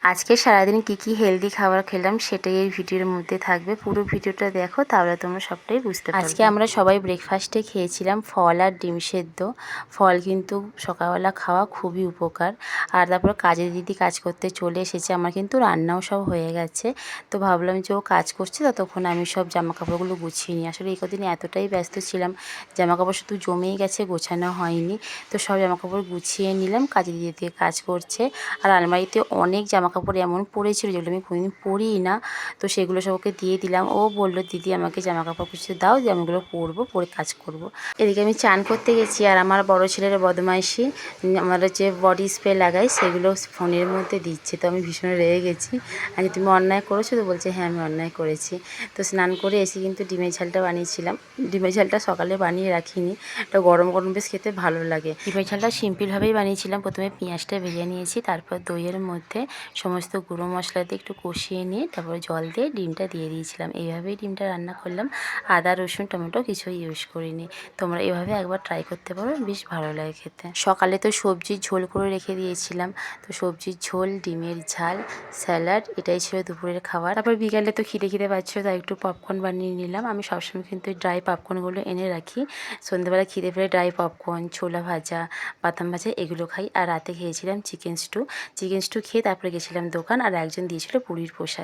আজকে সারাদিন কি হেলদি খাবার খেলাম সেটাই এই ভিডিওর মধ্যে থাকবে। পুরো ভিডিওটা দেখো, তাহলে তোমরা সবটাই বুঝতে পারবে। আজকে আমরা সবাই ব্রেকফাস্টে খেয়েছিলাম ফল আর ডিম সেদ্ধ। ফল কিন্তু সকালবেলা খাওয়া খুবই উপকার। আর তারপর কাজের দিদি কাজ করতে চলে এসেছে, আমার কিন্তু রান্নাও সব হয়ে গেছে। তো ভাবলাম যে ও কাজ করছে, ততক্ষণ আমি সব জামাকাপড়গুলো গুছিয়ে নিই। আসলে এই কদিন এতটাই ব্যস্ত ছিলাম, জামাকাপড় শুধু জমেই গেছে, গোছানো হয়নি। তো সব জামাকাপড় গুছিয়ে নিলাম, কাজের দিদি দিয়ে কাজ করছে। আর আলমারিতে অনেক জামাকাপড় এমন পড়েছিল যেগুলো আমি কোনোদিন পরিই না, তো সেগুলো সব ওকে দিয়ে দিলাম। ও বললো, দিদি আমাকে জামাকাপড় কিছু দাও, যে আমি ওগুলো পরবো, পরে কাজ করব। এদিকে আমি চান করতে গেছি, আর আমার বড় ছেলের বদমাইশি, আমরা যে বডি স্প্রে লাগাই সেগুলো ফোনের মধ্যে দিচ্ছে। তো আমি ভীষণ রেগে গেছি, আর তুমি অন্যায় করেছো? তো বলছে হ্যাঁ আমি অন্যায় করেছি। তো স্নান করে এসে কিন্তু ডিমের ঝালটা বানিয়েছিলাম। ডিমের ঝালটা সকালে বানিয়ে রাখিনি, এটা গরম গরম বেশ খেতে ভালো লাগে। ডিমের ঝালটা সিম্পলভাবেই বানিয়েছিলাম। প্রথমে পেঁয়াজটা ভেজে নিয়েছি, তারপর দইয়ের মধ্যে সমস্ত গুঁড়ো মশলা দিয়ে একটু কষিয়ে নিয়ে তারপরে জল দিয়ে ডিমটা দিয়ে দিয়েছিলাম। এইভাবেই ডিমটা রান্না করলাম, আদা রসুন টমেটো কিছুই ইউজ করিনি। তোমরা এভাবে একবার ট্রাই করতে পারো, বেশ ভালো লাগে খেতে। সকালে তো সবজির ঝোল করে রেখে দিয়েছিলাম, তো সবজির ঝোল, ডিমের ঝাল, স্যালাড, এটাই ছিল দুপুরের খাবার। তারপর বিকালে তো খিদে পাচ্ছিলো, তাই একটু পপকর্ন বানিয়ে নিলাম। আমি সবসময় কিন্তু ড্রাই পপকর্নগুলো এনে রাখি, সন্ধ্যেবেলা খিদে পেলে ড্রাই পপকর্ন, ছোলা ভাজা, বাদাম ভাজা এগুলো খাই। আর রাতে খেয়েছিলাম চিকেন স্টু খেয়ে তারপরে গেছিলাম দোকান, আর একজন দিয়েছিল পুরীর প্রসাদ।